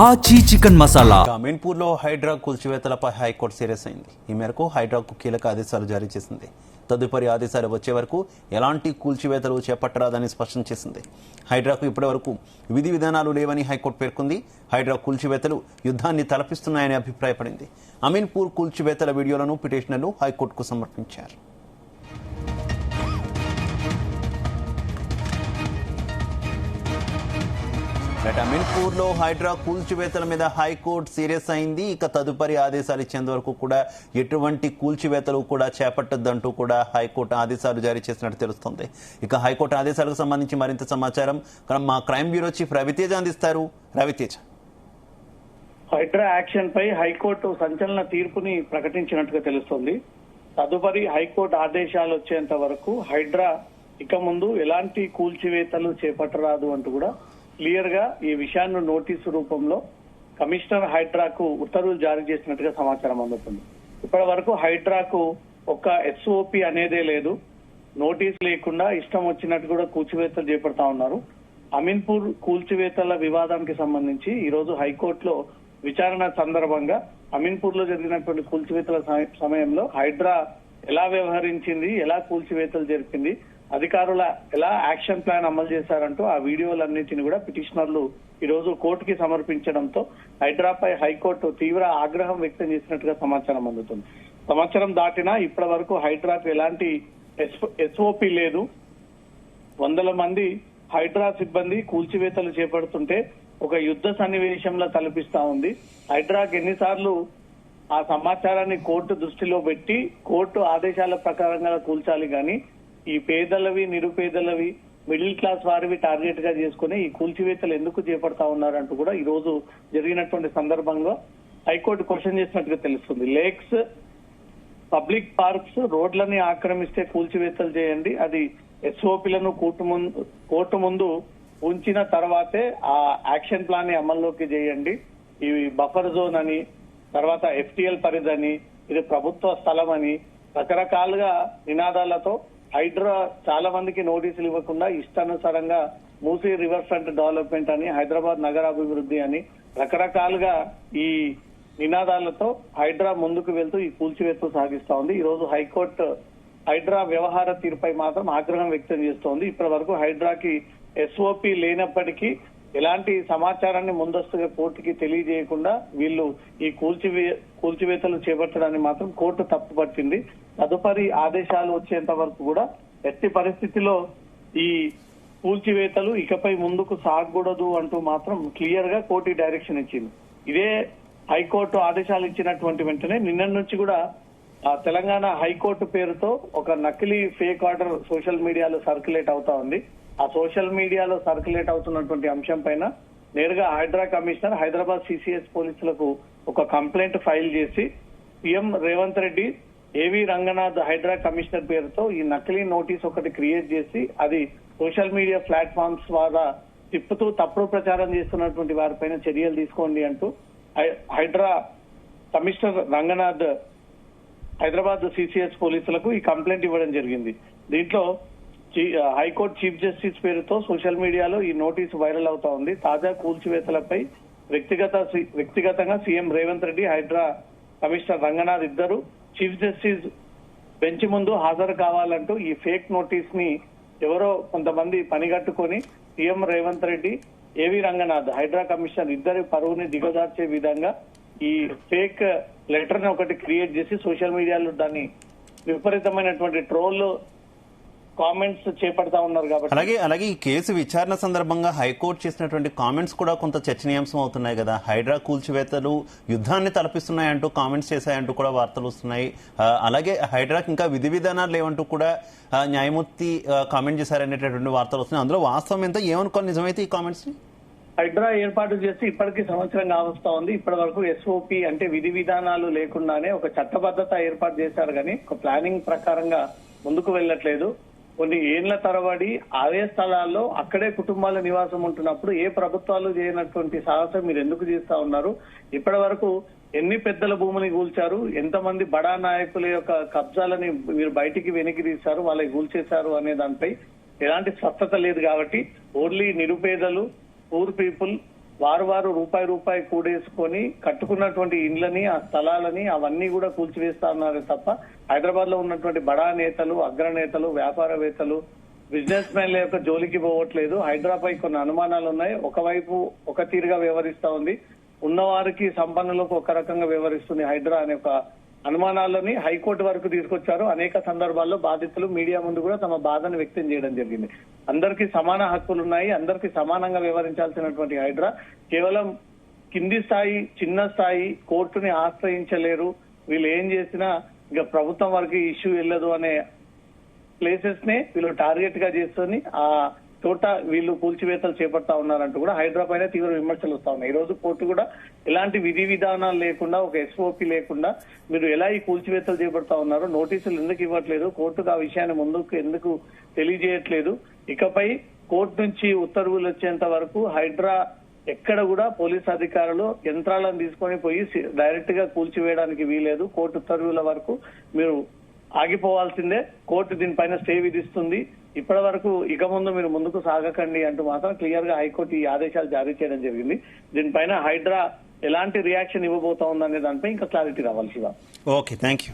ఆచి చికెన్ మసాలా. అమీన్పూర్ లో Hydraa కూల్చివేతలపై high court serious అయింది. ఈ మేరకు హైడ్రాకు కీలక ఆదేశాలు జారీ చేసింది. తదుపరి ఆదేశాలు వచ్చే వరకు ఎలాంటి కూల్చివేతలు చేపట్టరాదని స్పష్టం చేసింది. హైడ్రాకు ఇప్పటి వరకు విధి విధానాలు లేవని హైకోర్టు పేర్కొంది. హైడ్రా కూల్చివేతలు యుద్ధాన్ని తలపిస్తున్నాయని అభిప్రాయపడింది. అమీన్పూర్ కూల్చివేతల వీడియోలను పిటిషనర్లు హైకోర్టుకు సమర్పించారు. అమీన్పూర్ లో హైడ్రా కూల్చివేతల మీద హైకోర్టు సీరియస్ అయింది. ఇక తదుపరి ఆదేశాలు ఇచ్చేంత వరకు కూడా ఎటువంటి కూల్చివేతలు కూడా చేపట్టద్దంటూ కూడా హైకోర్టు ఆదేశాలు జారీ చేసినట్టు తెలుస్తుంది. ఇక హైకోర్టు ఆదేశాలకు సంబంధించి మరింత సమాచారం మా క్రైమ్ బ్యూరో చీఫ్ రవితేజ అందిస్తారు. రవితేజ, హైడ్రా యాక్షన్ పై హైకోర్టు సంచలన తీర్పుని ప్రకటించినట్టుగా తెలుస్తోంది. తదుపరి హైకోర్టు ఆదేశాలు వచ్చేంత వరకు హైడ్రా ఇక ముందు ఎలాంటి కూల్చివేతలు చేపట్టరాదు అంటూ కూడా క్లియర్ గా ఈ విషయాన్ని నోటీసు రూపంలో కమిషనర్ హైడ్రాకు ఉత్తర్వులు జారీ చేసినట్టుగా సమాచారం అందుతుంది. ఇప్పటి వరకు హైడ్రాకు ఒక ఎస్ఓపి అనేదే లేదు. నోటీస్ లేకుండా ఇష్టం వచ్చినట్టు కూడా కూల్చివేతలు చేపడతా ఉన్నారు. అమీన్పూర్ కూల్చివేతల వివాదానికి సంబంధించి ఈ రోజు హైకోర్టులో విచారణ సందర్భంగా అమీన్పూర్ లో జరిగినటువంటి కూల్చివేతల సమయంలో హైడ్రా ఎలా వ్యవహరించింది, ఎలా కూల్చివేతలు జరిపింది, అధికారుల ఎలా యాక్షన్ ప్లాన్ అమలు చేశారంటూ ఆ వీడియోలన్నింటినీ కూడా పిటిషనర్లు ఈ రోజు కోర్టుకి సమర్పించడంతో హైడ్రాపై హైకోర్టు తీవ్ర ఆగ్రహం వ్యక్తం చేసినట్టుగా సమాచారం అందుతుంది. సంవత్సరం దాటినా ఇప్పటి వరకు హైడ్రాకు ఎలాంటి ఎస్ఓపి లేదు. వందల మంది హైడ్రా సిబ్బంది కూల్చివేతలు చేపడుతుంటే ఒక యుద్ధ సన్నివేశంలో తలపిస్తా ఉంది. హైడ్రాకు ఎన్నిసార్లు ఆ సమాచారాన్ని కోర్టు దృష్టిలో పెట్టి కోర్టు ఆదేశాల ప్రకారంగా కూల్చాలి కానీ ఈ పేదలవి, నిరుపేదలవి, మిడిల్ క్లాస్ వారివి టార్గెట్ గా చేసుకుని ఈ కూల్చివేతలు ఎందుకు చేపడతా ఉన్నారంటూ కూడా ఈ రోజు జరిగినటువంటి సందర్భంగా హైకోర్టు క్వశ్చన్ చేసినట్టుగా తెలుస్తుంది. లేక్స్, పబ్లిక్ పార్క్స్, రోడ్లని ఆక్రమిస్తే కూల్చివేతలు చేయండి, అది ఎస్ఓపిలను కోర్టు ముందు ఉంచిన తర్వాతే ఆ యాక్షన్ ప్లాన్ ని అమల్లోకి చేయండి. ఈ బఫర్ జోన్ అని, తర్వాత ఎఫ్టిఎల్ పరిధి, ఇది ప్రభుత్వ స్థలం అని రకరకాలుగా నినాదాలతో హైడ్రా చాలా మందికి నోటీసులు ఇవ్వకుండా ఇష్టానుసారంగా మూసీ రివర్ ఫ్రంట్ డెవలప్మెంట్ అని, హైదరాబాద్ నగరాభివృద్ధి అని రకరకాలుగా ఈ నినాదాలతో హైడ్రా ముందుకు వెళ్తూ ఈ కూల్చివేతలు సాగిస్తా ఉంది. ఈ రోజు హైకోర్టు హైడ్రా వ్యవహార తీరుపై మాత్రం ఆగ్రహం వ్యక్తం చేస్తోంది. ఇప్పటి వరకు హైడ్రాకి ఎస్ఓపి లేనప్పటికీ ఎలాంటి సమాచారాన్ని ముందస్తుగా కోర్టుకి తెలియజేయకుండా వీళ్ళు ఈ కూల్చివేతలు చేపట్టడాన్ని మాత్రం కోర్టు తప్పుపట్టింది. తదుపరి ఆదేశాలు వచ్చేంత వరకు కూడా ఎట్టి పరిస్థితిలో ఈ కూల్చివేతలు ఇకపై ముందుకు సాగకూడదు అంటూ మాత్రం క్లియర్ గా కోర్టు డైరెక్షన్ ఇచ్చింది. ఇదే హైకోర్టు ఆదేశాలు ఇచ్చినటువంటి వెంటనే నిన్న నుంచి కూడా తెలంగాణ హైకోర్టు పేరుతో ఒక నకిలీ ఫేక్ ఆర్డర్ సోషల్ మీడియాలో సర్క్యులేట్ అవుతా ఉంది. ఆ సోషల్ మీడియాలో సర్క్యులేట్ అవుతున్నటువంటి అంశం పైన నేరుగా హైడ్రా కమిషనర్ హైదరాబాద్ సిసిఎస్ పోలీసులకు ఒక కంప్లైంట్ ఫైల్ చేసి సీఎం రేవంత్ రెడ్డి, ఏవి రంగనాథ్ హైడ్రా కమిషనర్ పేరుతో ఈ నకిలీ నోటీస్ ఒకటి క్రియేట్ చేసి అది సోషల్ మీడియా ప్లాట్ఫామ్స్ ద్వారా తిప్పుతూ తప్పుడు ప్రచారం చేస్తున్నటువంటి వారిపైన చర్యలు తీసుకోండి అంటూ హైడ్రా కమిషనర్ రంగనాథ్ హైదరాబాద్ సిసిఎస్ పోలీసులకు ఈ కంప్లైంట్ ఇవ్వడం జరిగింది. దీంట్లో హైకోర్టు చీఫ్ జస్టిస్ పేరుతో సోషల్ మీడియాలో ఈ నోటీసు వైరల్ అవుతా ఉంది. తాజా కూల్చివేతలపై వ్యక్తిగతంగా సీఎం రేవంత్ రెడ్డి, హైడ్రా కమిషనర్ రంగనాథ్ ఇద్దరు చీఫ్ జస్టిస్ బెంచ్ ముందు హాజరు కావాలంటూ ఈ ఫేక్ నోటీస్ ని ఎవరో కొంతమంది పనిగట్టుకొని సీఎం రేవంత్ రెడ్డి, ఏవి రంగనాథ్ హైడ్రా కమిషనర్ ఇద్దరి పరువుని దిగజార్చే విధంగా ఈ ఫేక్ లెటర్ ని ఒకటి క్రియేట్ చేసి సోషల్ మీడియాలో దాన్ని విపరీతమైనటువంటి ట్రోల్ కామెంట్స్ చేపడతా ఉన్నారు. కాబట్టి అలాగే ఈ కేసు విచారణ సందర్భంగా హైకోర్టు చేసినటువంటి కామెంట్స్ కూడా కొంత చర్చనీయాంశం అవుతున్నాయి కదా. హైడ్రా కూల్చివేతలు యుద్ధాన్ని తలపిస్తున్నాయంటూ కామెంట్స్ చేశాయంటూ కూడా వార్తలు వస్తున్నాయి. అలాగే హైడ్రాకి ఇంకా విధి విధానాలు లేవంటూ కూడా న్యాయమూర్తి కామెంట్ చేశారనేటటువంటి వార్తలు వస్తున్నాయి. అందులో వాస్తవం ఎంత, ఏమనుకోవాలి నిజమైతే ఈ కామెంట్స్ ని? హైడ్రా ఏర్పాటు చేసి ఇప్పటికీ సంవత్సరం కావస్తా ఉంది. ఇప్పటి వరకు ఎస్ఓపి అంటే విధి విధానాలు లేకుండానే ఒక చట్టబద్ధత ఏర్పాటు చేశారు కానీ ఒక ప్లానింగ్ ప్రకారంగా ముందుకు వెళ్ళట్లేదు. కొన్ని ఏళ్ల తరబడి అదే స్థలాల్లో అక్కడే కుటుంబాల నివాసం ఉంటున్నప్పుడు ఏ ప్రభుత్వాలు చేయనటువంటి సాహసం మీరు ఎందుకు చేస్తా ఉన్నారు? ఇప్పటి వరకు ఎన్ని పెద్దల భూమిని కూల్చారు, ఎంతమంది బడా నాయకుల యొక్క కబ్జాలని మీరు బయటికి వెనక్కి తీశారు, వాళ్ళకి కూల్చేశారు అనే దానిపై ఎలాంటి స్పష్టత లేదు. కాబట్టి ఓన్లీ నిరుపేదలు, పూర్ పీపుల్ వారు రూపాయి కూడేసుకొని కట్టుకున్నటువంటి ఇండ్లని, ఆ స్థలాలని అవన్నీ కూడా కూల్చివేస్తా ఉన్నారు తప్ప హైదరాబాద్ లో ఉన్నటువంటి బడా నేతలు, అగ్రనేతలు, వ్యాపారవేత్తలు, బిజినెస్ మ్యాన్ల యొక్క జోలికి పోవట్లేదు. హైడ్రాపై కొన్ని అనుమానాలు ఉన్నాయి. ఒకవైపు ఒక తీరుగా వ్యవహరిస్తా ఉంది, ఉన్నవారికి సంపన్నులకు ఒక రకంగా వ్యవహరిస్తుంది హైడ్రా అనే ఒక అనుమానాలని హైకోర్టు వరకు తీసుకొచ్చారు. అనేక సందర్భాల్లో బాధితులు మీడియా ముందు కూడా తమ బాధను వ్యక్తం చేయడం జరిగింది. అందరికీ సమాన హక్కులు ఉన్నాయి, అందరికీ సమానంగా వ్యవహరించాల్సినటువంటి హైడ్రా కేవలం కింది స్థాయి, చిన్న స్థాయి కోర్టుని ఆశ్రయించలేరు. వీళ్ళు ఏం చేసినా ఇక ప్రభుత్వం వరకు ఇష్యూ వెళ్ళదు అనే ప్లేసెస్ నే వీళ్ళు టార్గెట్ గా చేసుకుని ఆ చోట వీళ్ళు కూల్చివేతలు చేపడతా ఉన్నారంటూ కూడా హైడ్రా పైన తీవ్ర విమర్శలు వస్తా ఉన్నాయి. ఈ రోజు కోర్టు కూడా ఎలాంటి విధి విధానాలు లేకుండా, ఒక ఎస్ఓపి లేకుండా మీరు ఎలా ఈ కూల్చివేతలు చేపడతా ఉన్నారు, నోటీసులు ఎందుకు ఇవ్వట్లేదు, కోర్టుకు ఆ విషయాన్ని ముందుకు ఎందుకు తెలియజేయట్లేదు, ఇకపై కోర్టు నుంచి ఉత్తర్వులు వచ్చేంత వరకు హైడ్రా ఎక్కడ కూడా పోలీస్ అధికారులు యంత్రాలను తీసుకొని పోయి డైరెక్ట్ గా కూల్చివేయడానికి వీలేదు. కోర్టు ఉత్తర్వుల వరకు మీరు ఆగిపోవాల్సిందే. కోర్టు దీనిపైన స్టే విధిస్తుంది. ఇప్పటి వరకు ఇక ముందు మీరు ముందుకు సాగకండి అంటూ మాత్రం క్లియర్ గా హైకోర్టు ఈ ఆదేశాలు జారీ చేయడం జరిగింది. దీనిపైన హైడ్రా ఎలాంటి రియాక్షన్ ఇవ్వబోతా ఉందనే దానిపై ఇంకా క్లారిటీ రావాలి. Shiva, okay, thank you.